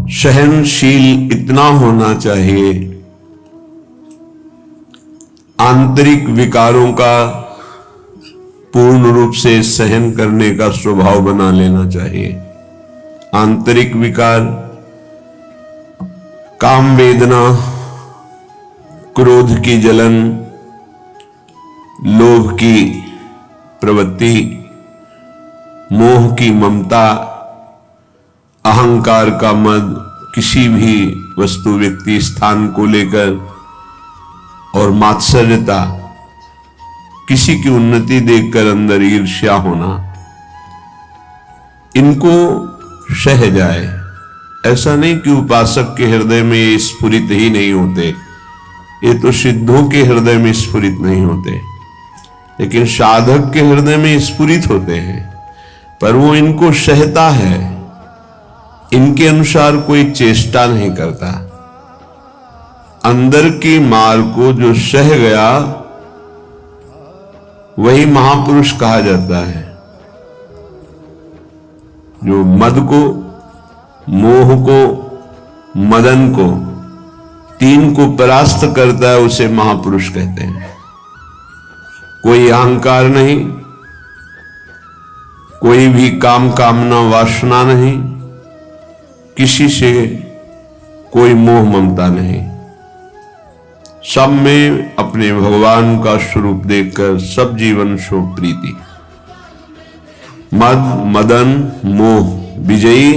सहनशील इतना होना चाहिए, आंतरिक विकारों का पूर्ण रूप से सहन करने का स्वभाव बना लेना चाहिए। आंतरिक विकार, काम वेदना, क्रोध की जलन, लोभ की प्रवृत्ति, मोह की ममता, अहंकार का मद, किसी भी वस्तु व्यक्ति स्थान को लेकर, और मात्सर्यता, किसी की उन्नति देखकर अंदर ईर्ष्या होना, इनको सह जाए। ऐसा नहीं कि उपासक के हृदय में ये स्फुरित ही नहीं होते, ये तो सिद्धों के हृदय में स्फुरित नहीं होते, लेकिन साधक के हृदय में स्फुरित होते हैं, पर वो इनको सहता है, इनके अनुसार कोई चेष्टा नहीं करता। अंदर की मार को जो सह गया वही महापुरुष कहा जाता है। जो मद को, मोह को, मदन को, तीन को परास्त करता है उसे महापुरुष कहते हैं। कोई अहंकार नहीं, कोई भी काम कामना वासना नहीं, किसी से कोई मोह ममता नहीं, सब में अपने भगवान का स्वरूप देखकर सब जीवन सो प्रीति। मद, मदन, मोह विजयी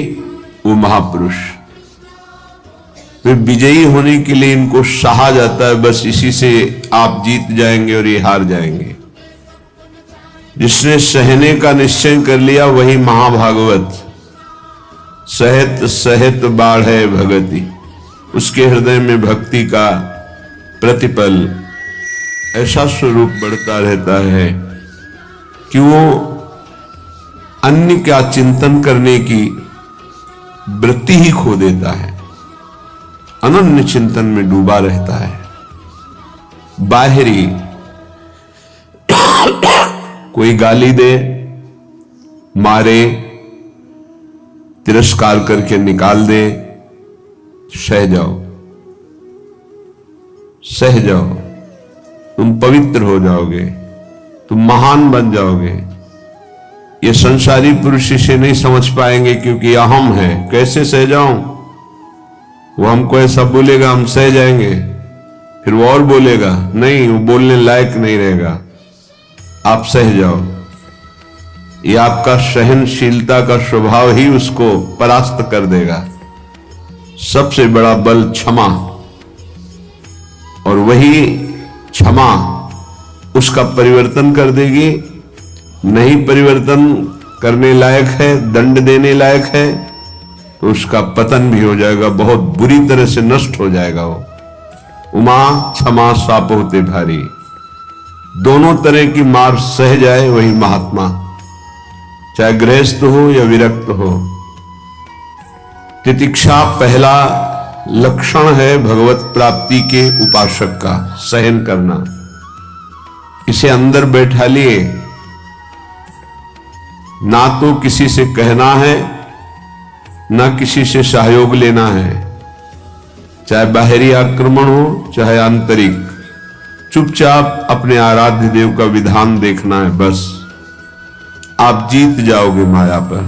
वो महापुरुष। वे विजयी होने के लिए इनको सहा जाता है, बस इसी से आप जीत जाएंगे और ये हार जाएंगे। जिसने सहने का निश्चय कर लिया वही महाभागवत। सहत सहत बाढ़े भगति, उसके हृदय में भक्ति का प्रतिपल ऐसा स्वरूप बढ़ता रहता है कि वो अन्य का चिंतन करने की वृत्ति ही खो देता है, अनन्य चिंतन में डूबा रहता है। बाहरी कोई गाली दे, मारे, तिरस्कार करके निकाल दे, सह जाओ, सह जाओ, तुम पवित्र हो जाओगे, तुम महान बन जाओगे। ये संसारी पुरुष इसे नहीं समझ पाएंगे क्योंकि अहम है। कैसे सह जाऊं? वो हमको ऐसा बोलेगा, हम सह जाएंगे, फिर वो और बोलेगा, नहीं, वो बोलने लायक नहीं रहेगा, आप सह जाओ। ये आपका सहनशीलता का स्वभाव ही उसको परास्त कर देगा। सबसे बड़ा बल क्षमा, और वही क्षमा उसका परिवर्तन कर देगी। नहीं परिवर्तन करने लायक है, दंड देने लायक है, तो उसका पतन भी हो जाएगा, बहुत बुरी तरह से नष्ट हो जाएगा वो। उमा क्षमा साप होते भारी, दोनों तरह की मार सह जाए वही महात्मा, चाहे गृहस्थ हो या विरक्त हो। तितिक्षा पहला लक्षण है भगवत प्राप्ति के उपासक का, सहन करना। इसे अंदर बैठा लिए, ना तो किसी से कहना है, ना किसी से सहयोग लेना है, चाहे बाहरी आक्रमण हो चाहे आंतरिक। चुपचाप अपने आराध्य देव का विधान देखना है, बस आप जीत जाओगे माया पर।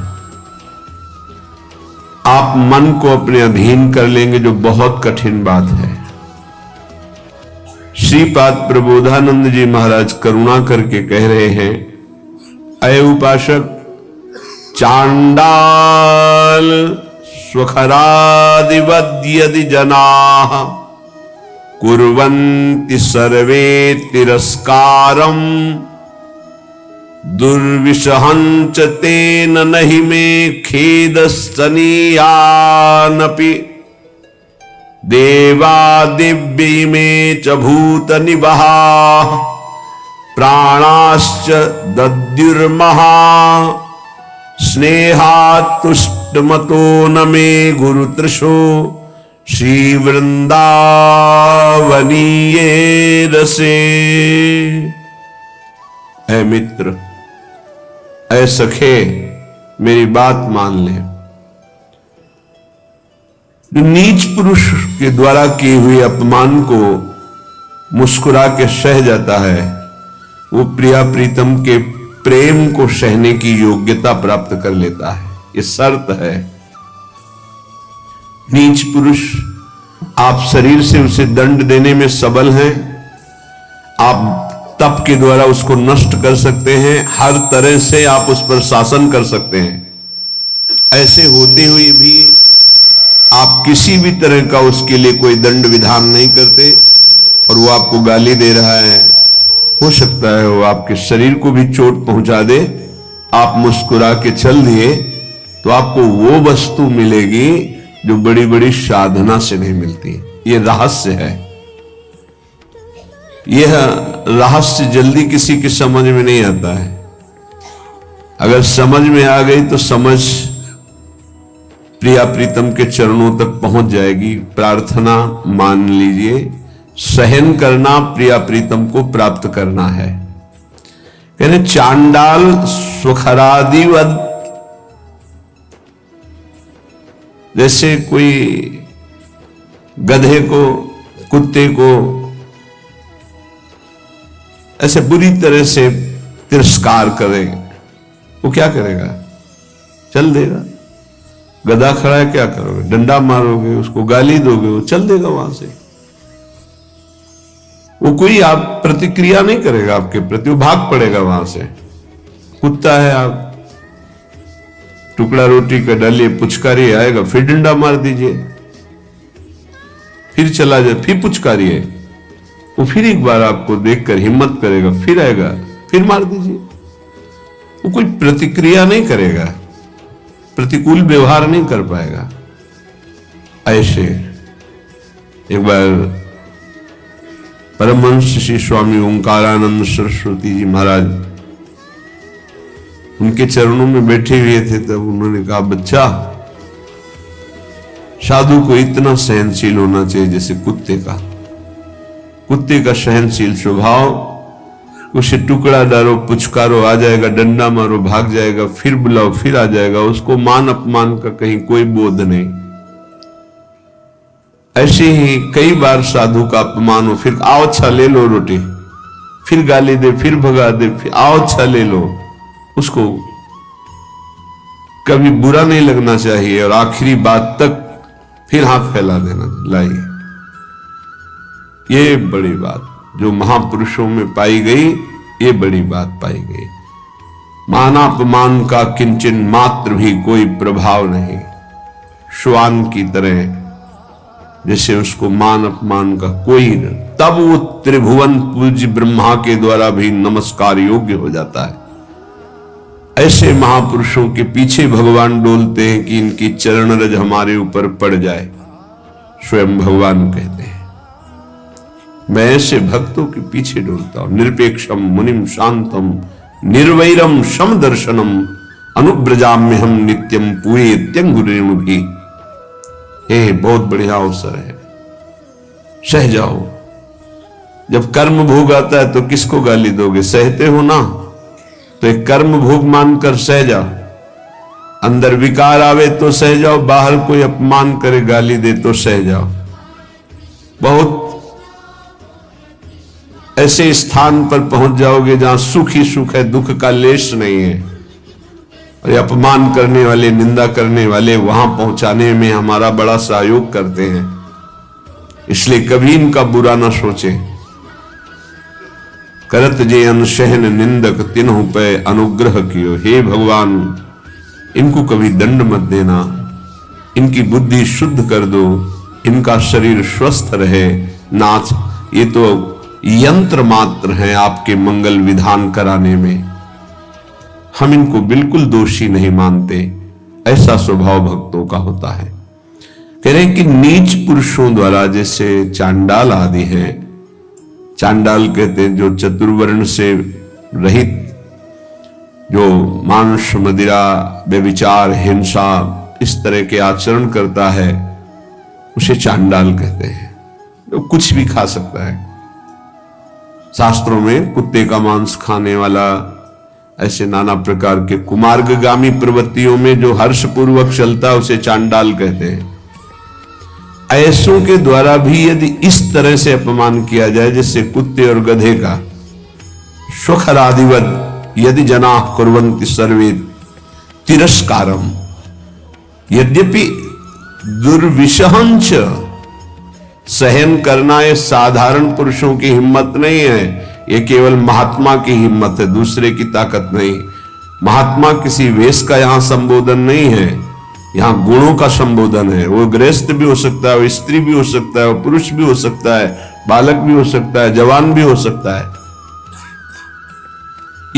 आप मन को अपने अधीन कर लेंगे, जो बहुत कठिन बात है। श्रीपाद प्रबोधानंद जी महाराज करुणा करके कह रहे हैं, अय उपासक, चांडाल स्वखरादिवद यदि जनाः कुर्वन्ति सर्वे तिरस्कारम दुर्विषहंच तेन नहि मे खेदस्तनीयानपि देवा दिव्यै मे च भूतनिवहा प्राणाश्च दद्युर्महा स्नेहात्तुष्टमतो न मे गुरुतृषो श्रीवृंदावनीये रसे। ऐ मित्र, ऐ सखे, मेरी बात मान ले। जो नीच पुरुष के द्वारा किए हुए अपमान को मुस्कुरा के सह जाता है, वो प्रिया प्रीतम के प्रेम को सहने की योग्यता प्राप्त कर लेता है। ये शर्त है। नीच पुरुष, आप शरीर से उसे दंड देने में सबल हैं, आप तप के द्वारा उसको नष्ट कर सकते हैं, हर तरह से आप उस पर शासन कर सकते हैं। ऐसे होते हुए भी आप किसी भी तरह का उसके लिए कोई दंड विधान नहीं करते और वो आपको गाली दे रहा है। हो सकता है वो आपके शरीर को भी चोट पहुंचा दे, आप मुस्कुरा के चल दिए तो आपको वो वस्तु मिलेगी जो बड़ी बड़ी साधना से नहीं मिलती। ये रहस्य है। यह रहस्य जल्दी किसी की समझ में नहीं आता है। अगर समझ में आ गई तो समझ प्रिया प्रीतम के चरणों तक पहुंच जाएगी। प्रार्थना मान लीजिए, सहन करना प्रिया प्रीतम को प्राप्त करना है। कहने चांडाल सुखरादिवद, जैसे कोई गधे को, कुत्ते को ऐसे बुरी तरह से तिरस्कार करे, वो क्या करेगा? चल देगा। गधा खड़ा है, क्या करोगे? डंडा मारोगे, उसको गाली दोगे, वो चल देगा वहां से। वो कोई आप प्रतिक्रिया नहीं करेगा आपके प्रति, वो भाग पड़ेगा वहां से। कुत्ता है, आप टुकड़ा रोटी का डालिए, पुचकारी आएगा, फिर डंडा मार दीजिए, फिर चला जाए, फिर पुचकारिए, वो फिर एक बार आपको देखकर हिम्मत करेगा, फिर आएगा, फिर मार दीजिए। वो कोई प्रतिक्रिया नहीं करेगा, प्रतिकूल व्यवहार नहीं कर पाएगा। ऐसे एक बार परमहंस श्री स्वामी ओंकारानंद सरस्वती जी महाराज उनके चरणों में बैठे हुए थे, तब उन्होंने कहा, बच्चा, साधु को इतना सहनशील होना चाहिए जैसे कुत्ते का। कुत्ते का सहनशील स्वभाव, उसे टुकड़ा डालो, पुचकारो, आ जाएगा, डंडा मारो, भाग जाएगा, फिर बुलाओ, फिर आ जाएगा। उसको मान अपमान का कहीं कोई बोध नहीं। ऐसे ही कई बार साधु का अपमान हो, फिर आओ अच्छा ले लो रोटी, फिर गाली दे, फिर भगा दे, फिर आओ अच्छा ले लो। उसको कभी बुरा नहीं लगना चाहिए और आखिरी बात तक फिर हाथ फैला देना। लाइए, ये बड़ी बात जो महापुरुषों में पाई गई, ये बड़ी बात पाई गई। मानापमान का किंचन मात्र भी कोई प्रभाव नहीं। श्वान की तरह जैसे उसको मान अपमान का कोई न, तब वो त्रिभुवन पूज्य ब्रह्मा के द्वारा भी नमस्कार योग्य हो जाता है। ऐसे महापुरुषों के पीछे भगवान डोलते हैं कि इनकी चरण रज हमारे ऊपर पड़ जाए। स्वयं भगवान कहते हैं, मैं ऐसे भक्तों के पीछे डोलता हूं। निरपेक्षम मुनिम शांतम निर्वैरम सम दर्शनम अनुब्रजाम्य हम नित्यम पूरे त्यंगुरेणु भी। ये बहुत बढ़िया अवसर है, सह जाओ। जब कर्म भोग आता है तो किसको गाली दोगे? सहते हो ना, तो एक कर्म भोग मानकर सह जाओ। अंदर विकार आवे तो सह जाओ, बाहर कोई अपमान करे, गाली दे तो सह जाओ। बहुत ऐसे स्थान पर पहुंच जाओगे जहां सुख ही सुख है, दुख का लेश नहीं है। और ये अपमान करने वाले, निंदा करने वाले वहां पहुंचाने में हमारा बड़ा सहयोग करते हैं। इसलिए कभी इनका बुरा ना सोचे। करत जे अनशहन निंदक तिन्हु पे अनुग्रह कियो। हे भगवान, इनको कभी दंड मत देना, इनकी बुद्धि शुद्ध कर दो, इनका शरीर स्वस्थ रहे। नाथ, ये तो यंत्र मात्र हैं आपके मंगल विधान कराने में, हम इनको बिल्कुल दोषी नहीं मानते। ऐसा स्वभाव भक्तों का होता है। कह रहे हैं कि नीच पुरुषों द्वारा, जैसे चांडाल आदि हैं, चांडाल कहते हैं जो चतुर्वर्ण से रहित, जो मांस मदिरा व्यभिचार हिंसा इस तरह के आचरण करता है, उसे चांडाल कहते हैं। तो कुछ भी खा सकता है। शास्त्रों में कुत्ते का मांस खाने वाला, ऐसे नाना प्रकार के कुमार्गगामी प्रवृत्तियों में जो हर्षपूर्वक चलता है उसे चांडाल कहते हैं। ऐसों के द्वारा भी यदि इस तरह से अपमान किया जाए जिससे कुत्ते और गधे का, स्वखरादिवत यदि जना कुर्वन्ति सर्वे तिरस्कारम, यद्यपि दुर्विशहंच, सहन करना ये साधारण पुरुषों की हिम्मत नहीं है, ये केवल महात्मा की हिम्मत है, दूसरे की ताकत नहीं। महात्मा किसी वेश का यहां संबोधन नहीं है, यहां गुणों का संबोधन है। वो गृहस्थ भी हो सकता है, वो स्त्री भी हो सकता है, वो पुरुष भी हो सकता है, बालक भी हो सकता है, जवान भी हो सकता है।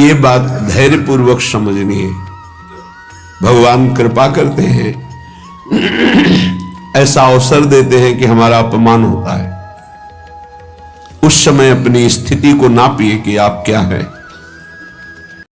ये बात धैर्यपूर्वक समझनी है। भगवान कृपा करते हैं, ऐसा अवसर देते हैं कि हमारा अपमान होता है। उस समय अपनी स्थिति को नापिए कि आप क्या हैं।